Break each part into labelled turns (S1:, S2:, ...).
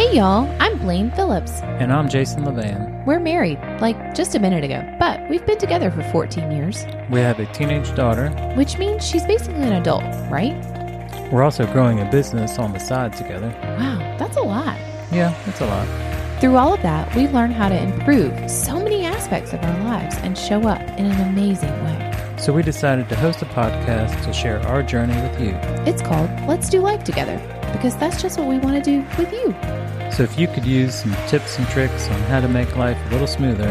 S1: Hey y'all, I'm Blaine Phillips.
S2: And I'm Jason-LeVan.
S1: We're married, like just a minute ago, but we've been together for 14 years.
S2: We have a teenage daughter.
S1: Which means she's basically an adult, right?
S2: We're also growing a business on the side together.
S1: Wow, that's a lot.
S2: Yeah, that's a lot.
S1: Through all of that, we've learned how to improve so many aspects of our lives and show up in an amazing way.
S2: So we decided to host a podcast to share our journey with you.
S1: It's called Let's Do Life Together, because that's just what we want to do with you.
S2: So if you could use some tips and tricks on how to make life a little smoother,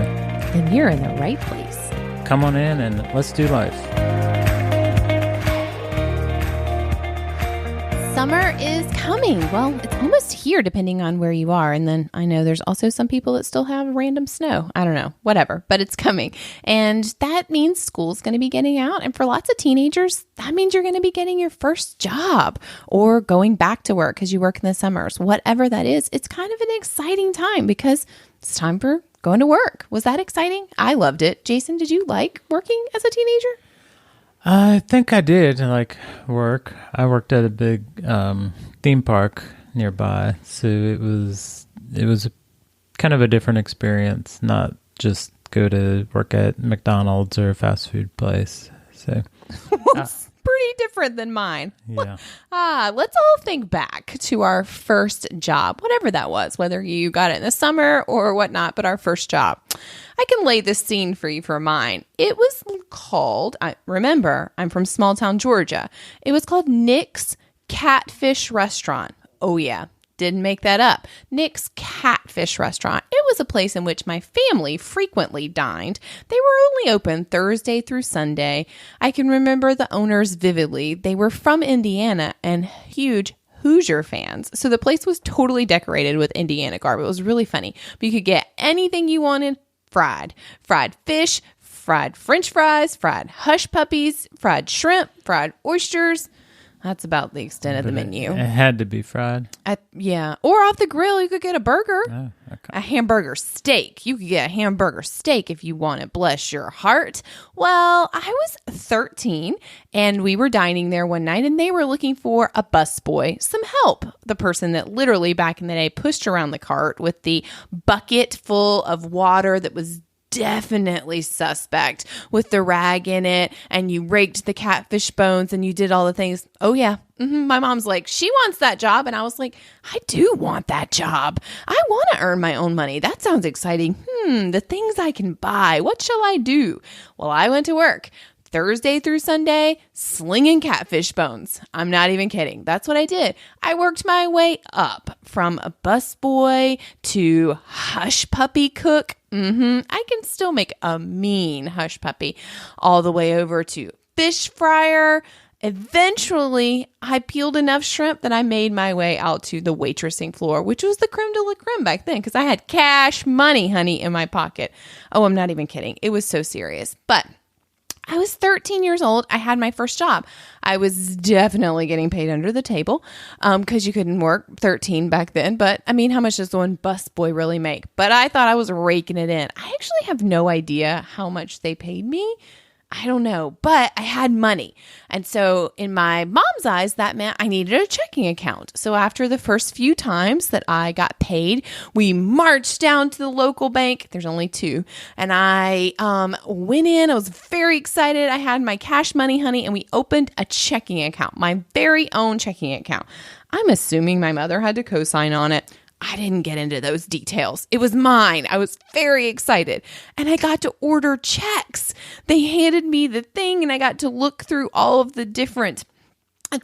S1: then you're in the right place.
S2: come on in and let's do life.
S1: Summer is coming. Well, it's almost here depending on where you are. And then I know there's also some people that still have random snow. I don't know, whatever, but it's coming. And that means school's going to be getting out. And for lots of teenagers, that means you're going to be getting your first job or going back to work because you work in the summers. Whatever that is, it's kind of an exciting time because it's time for going to work. Was that exciting? I loved it. Jason, did you like working as a teenager?
S2: I think I did like work. I worked at a big theme park nearby, so it was kind of a different experience, not just go to work at McDonald's or a fast food place. So
S1: it's pretty different than mine.
S2: Yeah.
S1: Let's all think back to our first job, whatever that was, whether you got it in the summer or whatnot, but our first job. I can lay this scene for you for mine. It was called, remember, I'm from small town Georgia. It was called Nick's Catfish Restaurant. Oh yeah, didn't make that up. Nick's Catfish Restaurant. It was a place in which my family frequently dined. They were only open Thursday through Sunday. I can remember the owners vividly. They were from Indiana and huge Hoosier fans. So the place was totally decorated with Indiana garb. It was really funny. But you could get anything you wanted. Fried fish, fried French fries, fried hush puppies, fried shrimp, fried oysters. That's about the extent of the menu.
S2: It had to be fried.
S1: Yeah. Or off the grill, you could get a burger.
S2: Oh, okay.
S1: A hamburger steak. You could get a hamburger steak if you want it. Bless your heart. Well, I was 13 and we were dining there one night and they were looking for a busboy, some help. The person that literally back in the day pushed around the cart with the bucket full of water that was definitely suspect with the rag in it, and you raked the catfish bones and you did all the things. Oh yeah. My mom's like, she wants that job. And I was like, I do want that job. I want to earn my own money. That sounds exciting. The things I can buy. What shall I do? Well, I went to work Thursday through Sunday, slinging catfish bones. I'm not even kidding. That's what I did. I worked my way up from a busboy to hush puppy cook. I can still make a mean hush puppy, all the way over to fish fryer. Eventually, I peeled enough shrimp that I made my way out to the waitressing floor, which was the creme de la creme back then because I had cash money, honey, in my pocket. Oh, I'm not even kidding. It was so serious. But I was 13 years old. I had my first job. I was definitely getting paid under the table because you couldn't work 13 back then. But I mean, how much does one busboy really make? But I thought I was raking it in. I actually have no idea how much they paid me. I don't know, but I had money. And so in my mom's eyes, that meant I needed a checking account. So after the first few times that I got paid, we marched down to the local bank. There's only two. And I went in. I was very excited. I had my cash money, honey, and we opened a checking account, my very own checking account. I'm assuming my mother had to co-sign on it. I didn't get into those details. It was mine. I was very excited. And I got to order checks. They handed me the thing and I got to look through all of the different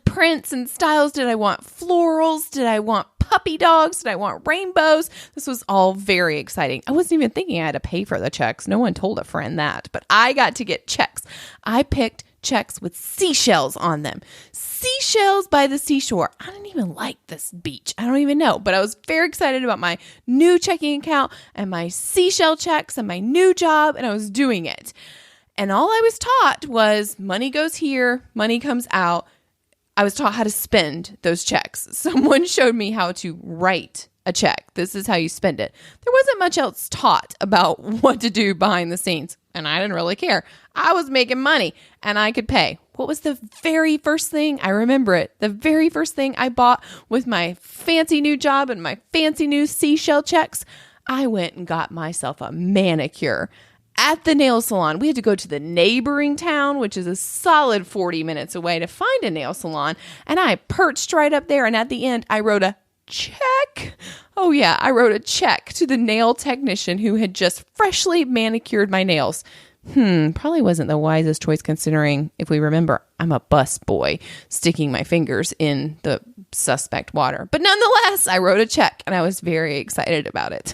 S1: prints and styles. Did I want florals? Did I want puppy dogs? Did I want rainbows? This was all very exciting. I wasn't even thinking I had to pay for the checks. No one told a friend that, but I got to get checks. I picked checks with seashells on them. Seashells by the seashore. I don't even like this beach. I don't even know, but I was very excited about my new checking account and my seashell checks and my new job, and I was doing it. And all I was taught was money goes here, money comes out. I was taught how to spend those checks. Someone showed me how to write a check. This is how you spend it. There wasn't much else taught about what to do behind the scenes, and I didn't really care. I was making money, and I could pay. What was the very first thing? I remember it. The very first thing I bought with my fancy new job and my fancy new seashell checks, I went and got myself a manicure at the nail salon. We had to go to the neighboring town, which is a solid 40 minutes away, to find a nail salon. And I perched right up there. And at the end, I wrote a check. Oh, yeah. I wrote a check to the nail technician who had just freshly manicured my nails. Probably wasn't the wisest choice, considering, if we remember, I'm a bus boy sticking my fingers in the suspect water. But nonetheless, I wrote a check and I was very excited about it.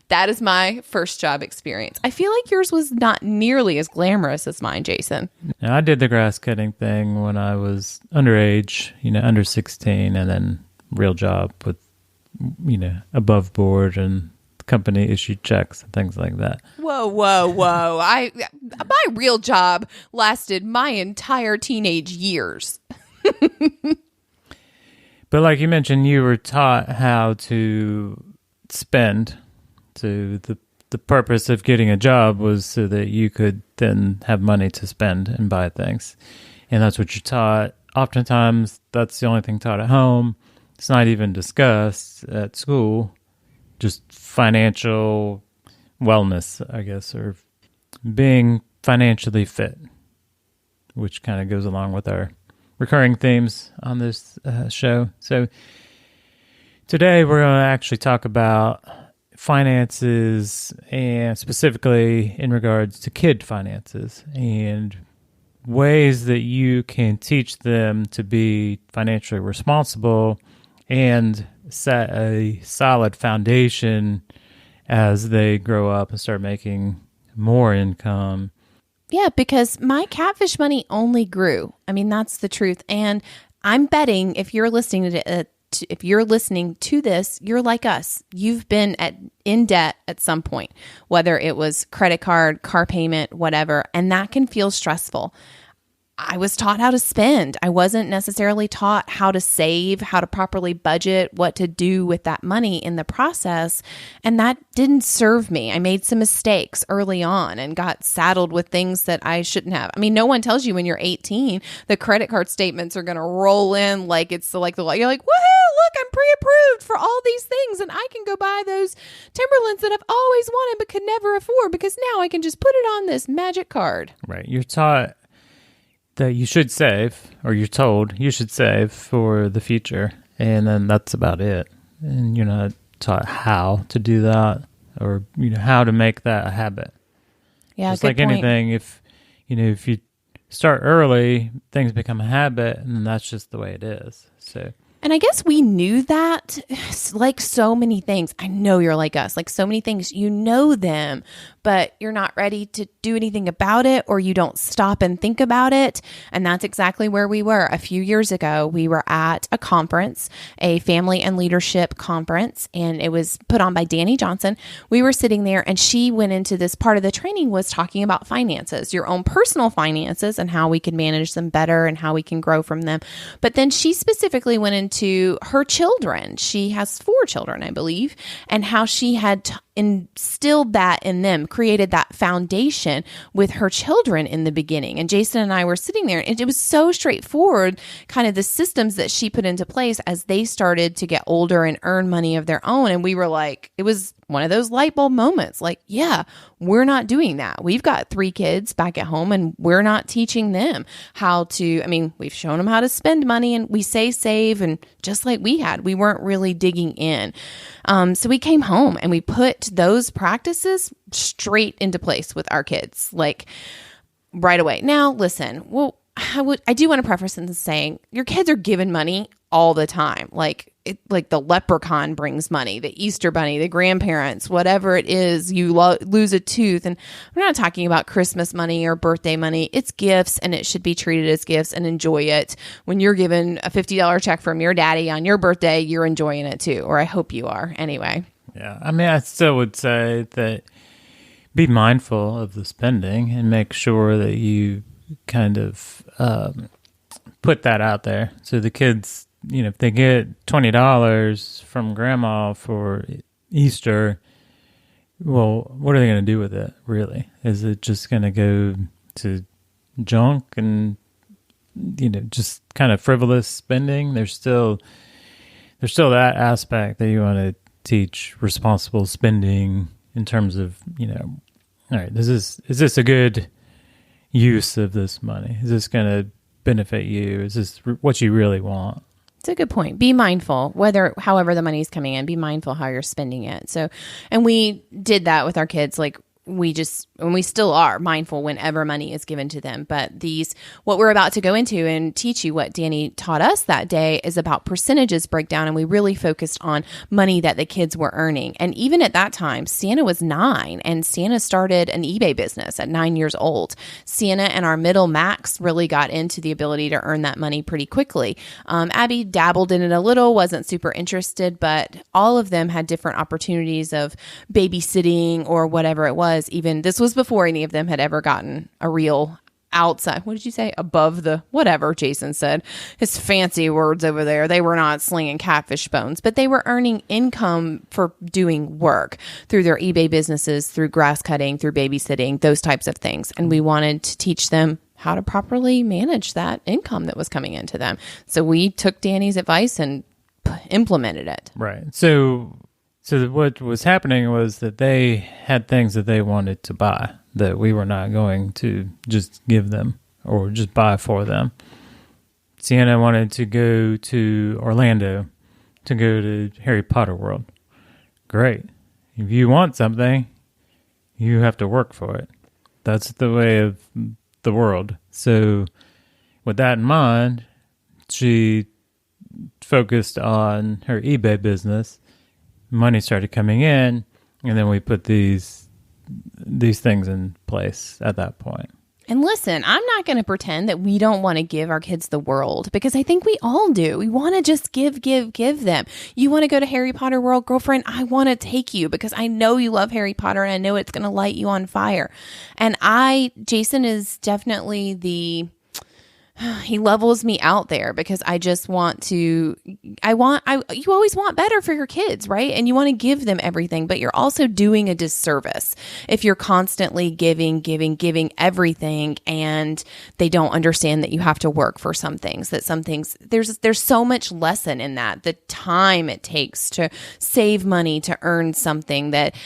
S1: That is my first job experience. I feel like yours was not nearly as glamorous as mine, Jason.
S2: I did the grass cutting thing when I was underage, under 16, and then real job with, above board and company issued checks and things like that.
S1: Whoa. My real job lasted my entire teenage years.
S2: But like you mentioned, you were taught how to spend. So the purpose of getting a job was so that you could then have money to spend and buy things. And that's what you're taught. Oftentimes, that's the only thing taught at home. It's not even discussed at school. Just financial wellness, I guess, or being financially fit, which kind of goes along with our recurring themes on this show. So today we're going to actually talk about finances, and specifically in regards to kid finances and ways that you can teach them to be financially responsible and set a solid foundation as they grow up and start making more income.
S1: Yeah, because my catfish money only grew. I mean, that's the truth. And I'm betting if you're listening to this, you're like us. You've been in debt at some point, whether it was credit card, car payment, whatever, and that can feel stressful. I was taught how to spend. I wasn't necessarily taught how to save, how to properly budget, what to do with that money in the process. And that didn't serve me. I made some mistakes early on and got saddled with things that I shouldn't have. I mean, no one tells you when you're 18, the credit card statements are going to roll in like it's like the you're like, woohoo, look, I'm pre-approved for all these things. And I can go buy those Timberlands that I've always wanted but could never afford because now I can just put it on this magic card.
S2: Right. You're taught that you should save, or you're told you should save for the future, and then that's about it. And you're not taught how to do that, or how to make that a habit.
S1: Yeah,
S2: just
S1: good
S2: like
S1: point.
S2: anything, if you start early, things become a habit, and that's just the way it is. So.
S1: And I guess we knew that, like so many things. I know you're like us, like so many things, you know them, but you're not ready to do anything about it, or you don't stop and think about it. And that's exactly where we were. A few years ago, we were at a conference, a family and leadership conference, and it was put on by Danny Johnson. We were sitting there, and she went into this part of the training was talking about finances, your own personal finances, and how we can manage them better and how we can grow from them. But then she specifically went into her children. She has 4 children, I believe, and how she had instilled that in them, created that foundation with her children in the beginning. And Jason and I were sitting there, and it was so straightforward, kind of the systems that she put into place as they started to get older and earn money of their own. And we were like, it was one of those light bulb moments, like, yeah, we're not doing that. We've got 3 kids back at home, and we're not teaching them how to, I mean, we've shown them how to spend money, and we say save, and just like we weren't really digging in. So we came home and we put those practices straight into place with our kids, like right away. Now, listen, well, I do want to preface in saying your kids are given money all the time. Like the leprechaun brings money, the Easter bunny, the grandparents, whatever it is, you lose a tooth. And we're not talking about Christmas money or birthday money. It's gifts, and it should be treated as gifts, and enjoy it. When you're given a $50 check from your daddy on your birthday, you're enjoying it too, or I hope you are anyway.
S2: Yeah. I mean, I still would say that be mindful of the spending and make sure that you kind of put that out there so the kids if they get $20 from grandma for Easter, well, what are they going to do with it, really? Is it just going to go to junk and, just kind of frivolous spending? There's still that aspect that you want to teach responsible spending in terms of, all right, is this a good use of this money? Is this going to benefit you? Is this what you really want?
S1: It's a good point. Be mindful, however the money's coming in, be mindful how you're spending it. So, and we did that with our kids. Like and we still are mindful whenever money is given to them. But what we're about to go into and teach you, what Danny taught us that day, is about percentages breakdown. And we really focused on money that the kids were earning. And even at that time, Sienna was 9 and Sienna started an eBay business at 9 years old. Sienna and our middle Max really got into the ability to earn that money pretty quickly. Abby dabbled in it a little, wasn't super interested, but all of them had different opportunities of babysitting or whatever it was. Even this was before any of them had ever gotten a real outside, what did you say? Above the whatever Jason said, his fancy words over there. They were not slinging catfish bones, but they were earning income for doing work through their eBay businesses, through grass cutting, through babysitting, those types of things. And we wanted to teach them how to properly manage that income that was coming into them. So we took Danny's advice and implemented it.
S2: Right. So what was happening was that they had things that they wanted to buy that we were not going to just give them or just buy for them. Sienna wanted to go to Orlando to go to Harry Potter World. Great. If you want something, you have to work for it. That's the way of the world. So with that in mind, she focused on her eBay business. Money started coming in, and then we put these things in place at that point.
S1: And listen, I'm not going to pretend that we don't want to give our kids the world, because I think we all do. We want to just give them. You want to go to Harry Potter World, girlfriend? I want to take you because I know you love Harry Potter and I know it's going to light you on fire. And Jason is definitely he levels me out there because I just you always want better for your kids, right? And you want to give them everything, but you're also doing a disservice if you're constantly giving everything and they don't understand that you have to work for some things, there's so much lesson in that. The time it takes to save money to earn something that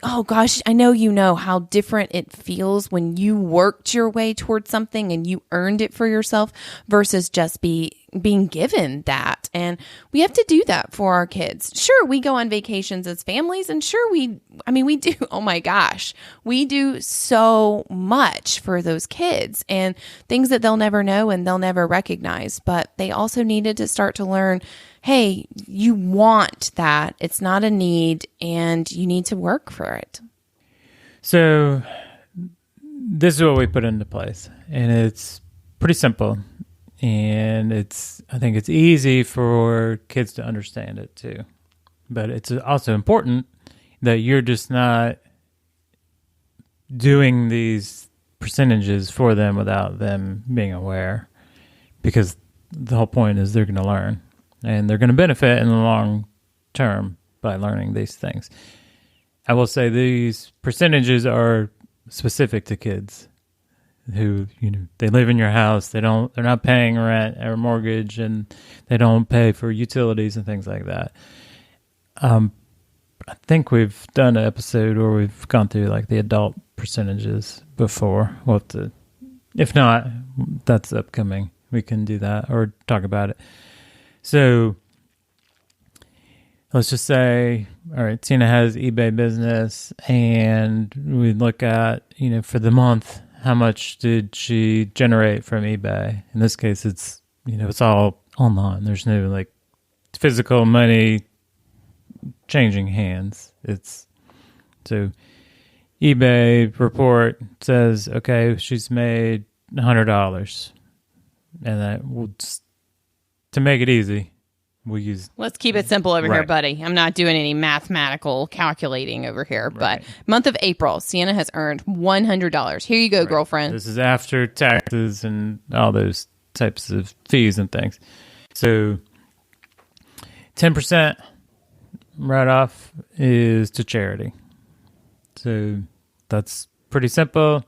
S1: oh gosh, I know you know how different it feels when you worked your way towards something and you earned it for yourself versus just being given that. And we have to do that for our kids. Sure, we go on vacations as families, and sure we do, oh my gosh, we do so much for those kids and things that they'll never know and they'll never recognize. But they also needed to start to learn, hey, you want that. It's not a need, and you need to work for it.
S2: So this is what we put into place, and it's pretty simple, and I think it's easy for kids to understand it too. But it's also important that you're just not doing these percentages for them without them being aware, because the whole point is they're going to learn. And they're going to benefit in the long term by learning these things. I will say these percentages are specific to kids who, they live in your house. They're not paying rent or mortgage, and they don't pay for utilities and things like that. I think we've done an episode where we've gone through like the adult percentages before. We'll have to, if not, that's upcoming. We can do that or talk about it. So let's just say, all right, Tina has eBay business, and we look at, for the month, how much did she generate from eBay? In this case, it's, it's all online. There's no like physical money changing hands. So eBay report says, okay, she's made $100, and that will just, to make it easy, we'll use...
S1: Let's keep it simple over here, buddy. I'm not doing any mathematical calculating over here. Right. But month of April, Sienna has earned $100. Here you go, girlfriend.
S2: This is after taxes and all those types of fees and things. So 10% right off is to charity. So that's pretty simple.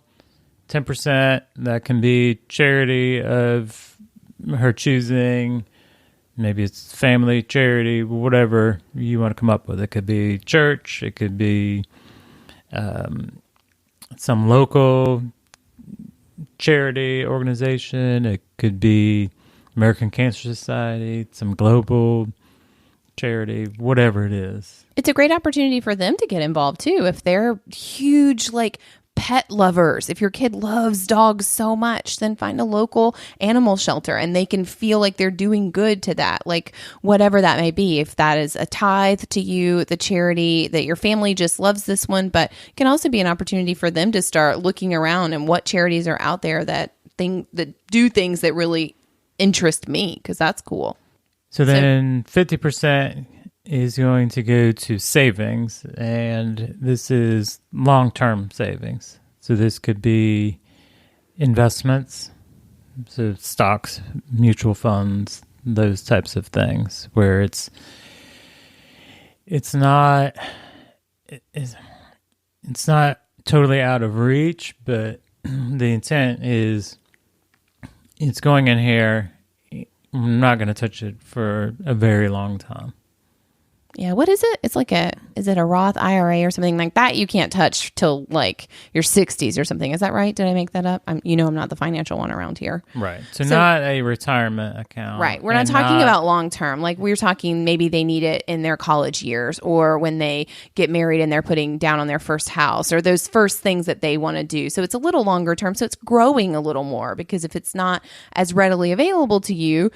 S2: 10%, that can be charity of her choosing. Maybe it's family, charity, whatever you want to come up with. It could be church. It could be some local charity organization. It could be American Cancer Society, some global charity, whatever it is.
S1: It's a great opportunity for them to get involved too. If they're huge, like pet lovers, if your kid loves dogs so much, then find a local animal shelter and they can feel like they're doing good to that, like whatever that may be. If that is a tithe to you, the charity that your family just loves this one, but it can also be an opportunity for them to start looking around and what charities are out there that do things that really interest me, because that's cool.
S2: So then 50% is going to go to savings, and this is long-term savings. So this could be investments, so stocks, mutual funds, those types of things, where it's not totally out of reach, but the intent is it's going in here. I'm not going to touch it for a very long time.
S1: Yeah, what is it? It's like is it a Roth IRA or something like that? You can't touch till like your 60s or something. Is that right? Did I make that up? I'm not the financial one around here.
S2: Right. So not a retirement account.
S1: Right. We're not talking about long term. Like we're talking maybe they need it in their college years or when they get married and they're putting down on their first house or those first things that they want to do. So it's a little longer term. So it's growing a little more, because if it's not as readily available to you,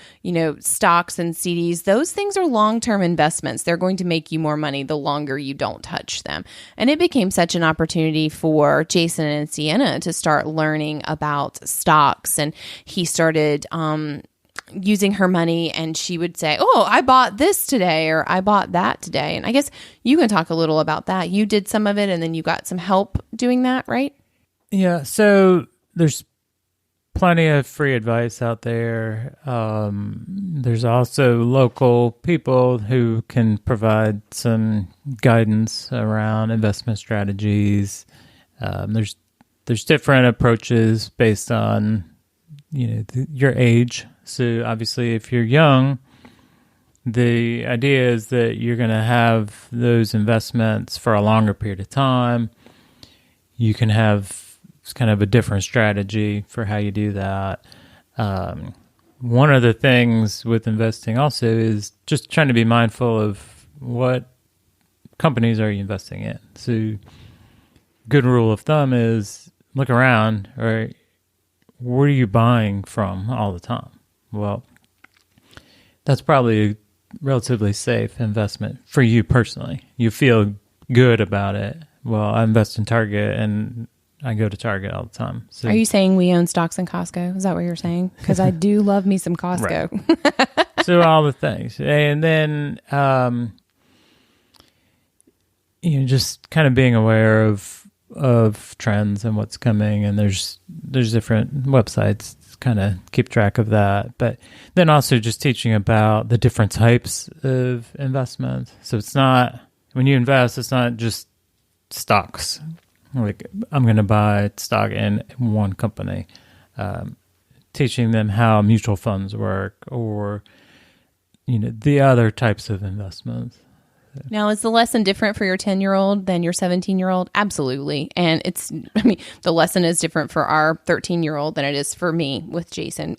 S1: stocks and CDs, those things are long-term investments. They're going to make you more money the longer you don't touch them. And it became such an opportunity for Jason and Sienna to start learning about stocks. And he started using her money, and she would say, "Oh, I bought this today," or "I bought that today." And I guess you can talk a little about that. You did some of it, and then you got some help doing that, right?
S2: Yeah. So there's plenty of free advice out there. There's also local people who can provide some guidance around investment strategies. There's different approaches based on your age. So obviously, if you're young, the idea is that you're going to have those investments for a longer period of time. You can have kind of a different strategy for how you do that. One of the things with investing also is just trying to be mindful of what companies are you investing in. So good rule of thumb is look around, or where are you buying from all the time? Well, that's probably a relatively safe investment for you personally. You feel good about it. Well, I invest in Target and I go to Target all the time. So,
S1: are you saying we own stocks in Costco? Is that what you're saying? Because I do love me some Costco.
S2: Right. So all the things. And then, just kind of being aware of trends and what's coming. And there's different websites to kind of keep track of that. But then also just teaching about the different types of investment. So it's not, when you invest, it's not just stocks. Like, I'm going to buy stock in one company, teaching them how mutual funds work, or, the other types of investments.
S1: Now, is the lesson different for your 10-year-old than your 17-year-old? Absolutely. And the lesson is different for our 13-year-old than it is for me with Jason,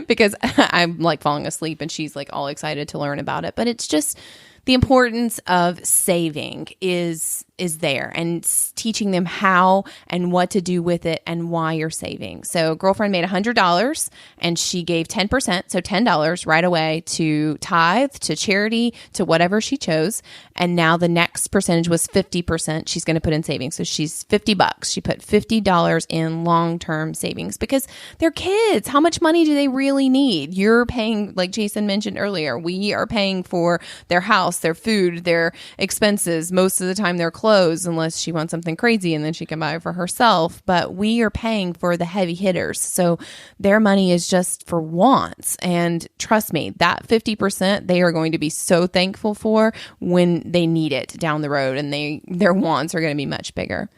S1: because I'm like falling asleep and she's like all excited to learn about it. But it's just the importance of saving is there, and teaching them how and what to do with it and why you're saving. So girlfriend made $100 and she gave 10%, so $10 right away to tithe, to charity, to whatever she chose. And now the next percentage was 50% she's going to put in savings. So she's $50. She put $50 in long-term savings because they're kids. How much money do they really need? You're paying, like Jason mentioned earlier, we are paying for their house, house, their food, their expenses, most of the time their clothes, unless she wants something crazy and then she can buy it for herself. But we are paying for the heavy hitters. So their money is just for wants. And trust me, that 50% they are going to be so thankful for when they need it down the road, and their wants are going to be much bigger.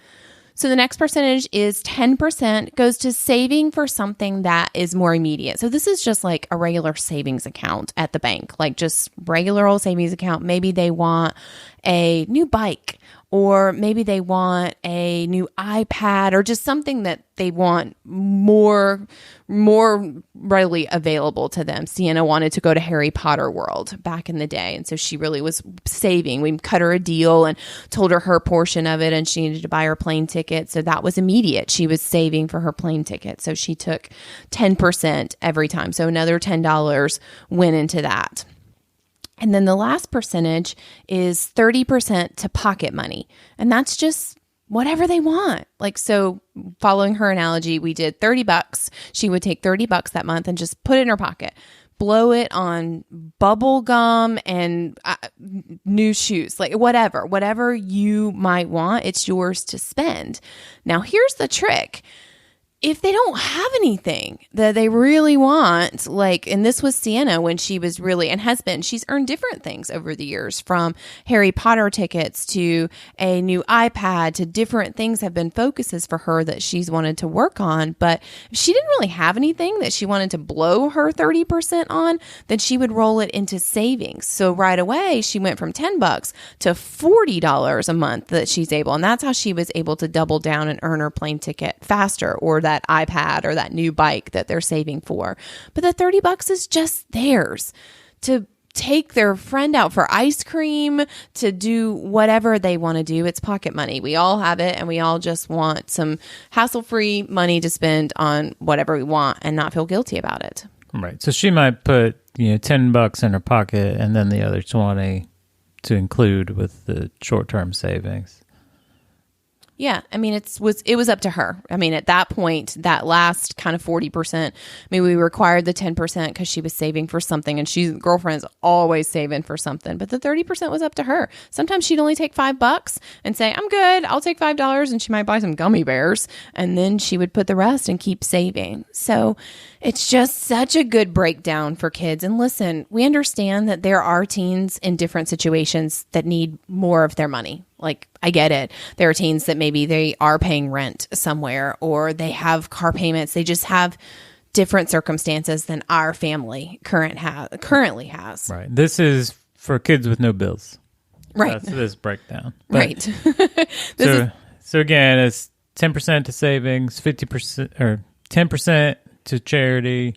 S1: So the next percentage is 10% goes to saving for something that is more immediate. So this is just like a regular savings account at the bank, like just regular old savings account. Maybe they want a new bike, or maybe they want a new iPad, or just something that they want more readily available to them. Sienna wanted to go to Harry Potter World back in the day, and so she really was saving. We cut her a deal and told her portion of it, and she needed to buy her plane ticket. So that was immediate. She was saving for her plane ticket. So she took 10% every time. So another $10 went into that. And then the last percentage is 30% to pocket money. And that's just whatever they want. Like, so following her analogy, we did $30. She would take $30 that month and just put it in her pocket, blow it on bubble gum and new shoes, like whatever you might want, it's yours to spend. Now, here's the trick. If they don't have anything that they really want, like, and this was Sienna when she was really, and has been, she's earned different things over the years, from Harry Potter tickets to a new iPad to different things have been focuses for her that she's wanted to work on. But if she didn't really have anything that she wanted to blow her 30% on, then she would roll it into savings. So right away, she went from $10 to $40 a month that she's able. And that's how she was able to double down and earn her plane ticket faster, or that iPad or that new bike that they're saving for. But the $30 is just theirs to take their friend out for ice cream, to do whatever they want to do. It's pocket money. We all have it, and we all just want some hassle-free money to spend on whatever we want and not feel guilty about it.
S2: Right. So she might put, $10 in her pocket and then the other 20 to include with the short-term savings.
S1: Yeah, I mean, it was up to her. I mean, at that point, that last kind of 40%, I mean, we required the 10% because she was saving for something, and girlfriend's always saving for something. But the 30% was up to her. Sometimes she'd only take $5 and say, "I'm good. I'll take $5," and she might buy some gummy bears, and then she would put the rest and keep saving. So it's just such a good breakdown for kids. And listen, we understand that there are teens in different situations that need more of their money. Like, I get it. There are teens that maybe they are paying rent somewhere, or they have car payments. They just have different circumstances than our family currently has.
S2: Right. This is for kids with no bills.
S1: Right.
S2: That's this breakdown. But,
S1: right.
S2: So again, it's 10% to savings, 50% or 10% to charity,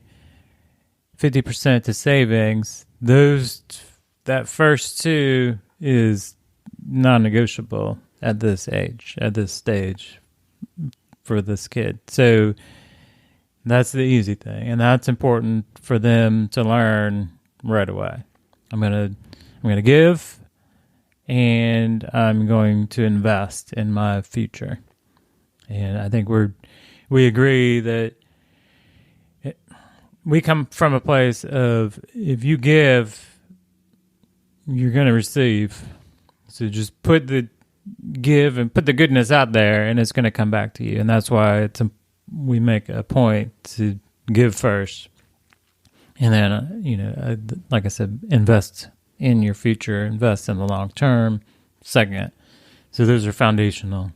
S2: 50% to savings. That first two is non-negotiable at this stage for this kid. So that's the easy thing, and that's important for them to learn right away. I'm gonna give, and I'm going to invest in my future. And I think we agree that we come from a place of, if you give, you're going to receive. So just give and put the goodness out there, and it's going to come back to you. And that's why we make a point to give first. And then, like I said, invest in your future, invest in the long term second. So those are foundational.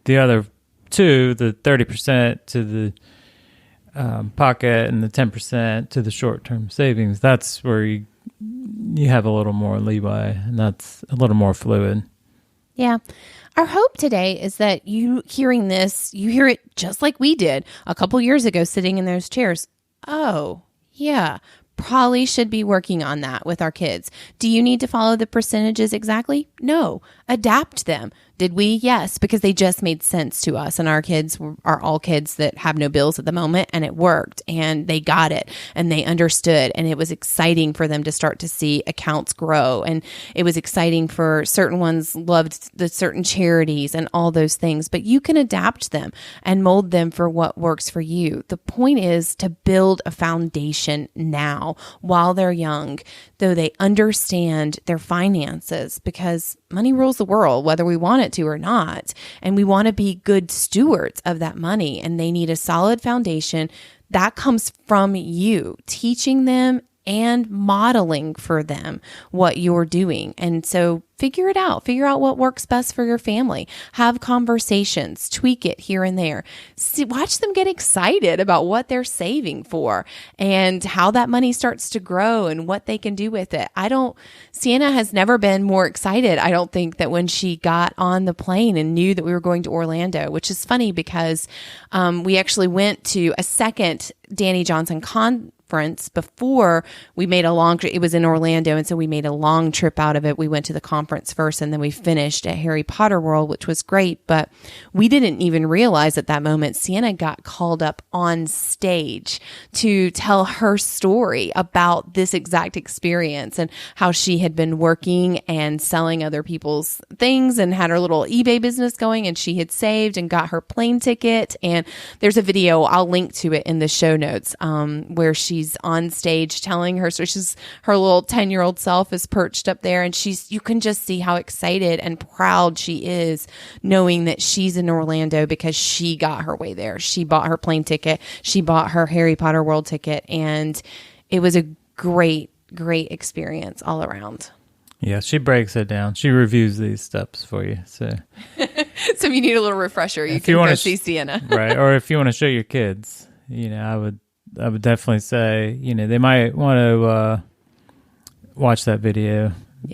S2: The other two, the 30% to the pocket and the 10% to the short-term savings, that's where you have a little more leeway, and that's a little more fluid.
S1: Yeah. Our hope today is that you hearing this, you hear it just like we did a couple years ago sitting in those chairs. Oh, yeah, probably should be working on that with our kids. Do you need to follow the percentages exactly? No. Adapt them. Did we? Yes, because they just made sense to us. And our kids are all kids that have no bills at the moment, and it worked, and they got it, and they understood. And it was exciting for them to start to see accounts grow. And it was exciting for certain ones loved the certain charities and all those things. But you can adapt them and mold them for what works for you. The point is to build a foundation now while they're young, though they understand their finances, because money rules the world, whether we want it to or not. And we want to be good stewards of that money. And they need a solid foundation that comes from you, teaching them and modeling for them what you're doing. And so figure it out. Figure out what works best for your family. Have conversations, tweak it here and there. Watch them get excited about what they're saving for and how that money starts to grow and what they can do with it. Sienna has never been more excited, I don't think, that when she got on the plane and knew that we were going to Orlando, which is funny because we actually went to a second Danny Johnson conference before we made a long trip. It was in Orlando, and so we made a long trip out of it. We went to the conference first, and then we finished at Harry Potter World, which was great. But we didn't even realize at that moment Sienna got called up on stage to tell her story about this exact experience and how she had been working and selling other people's things and had her little eBay business going, and she had saved and got her plane ticket. And there's a video, I'll link to it in the show notes, where she's on stage telling her, so she's, her little 10-year-old self is perched up there, and you can just see how excited and proud she is knowing that she's in Orlando because she got her way there. She bought her plane ticket. She bought her Harry Potter World ticket, and it was a great experience all around.
S2: Yeah, she breaks it down. She reviews these steps for you. So
S1: if you need a little refresher, you can go see Sienna.
S2: Right. Or if you want to show your kids, I would definitely say, they might want to watch that video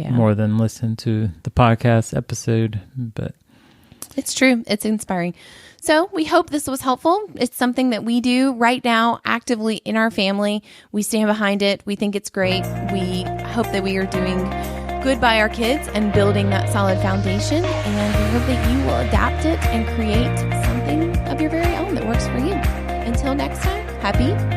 S2: more than listen to the podcast episode. But
S1: it's true. It's inspiring. So we hope this was helpful. It's something that we do right now actively in our family. We stand behind it. We think it's great. We hope that we are doing good by our kids and building that solid foundation. And we hope that you will adapt it and create something of your very own that works for you. Until next time, happy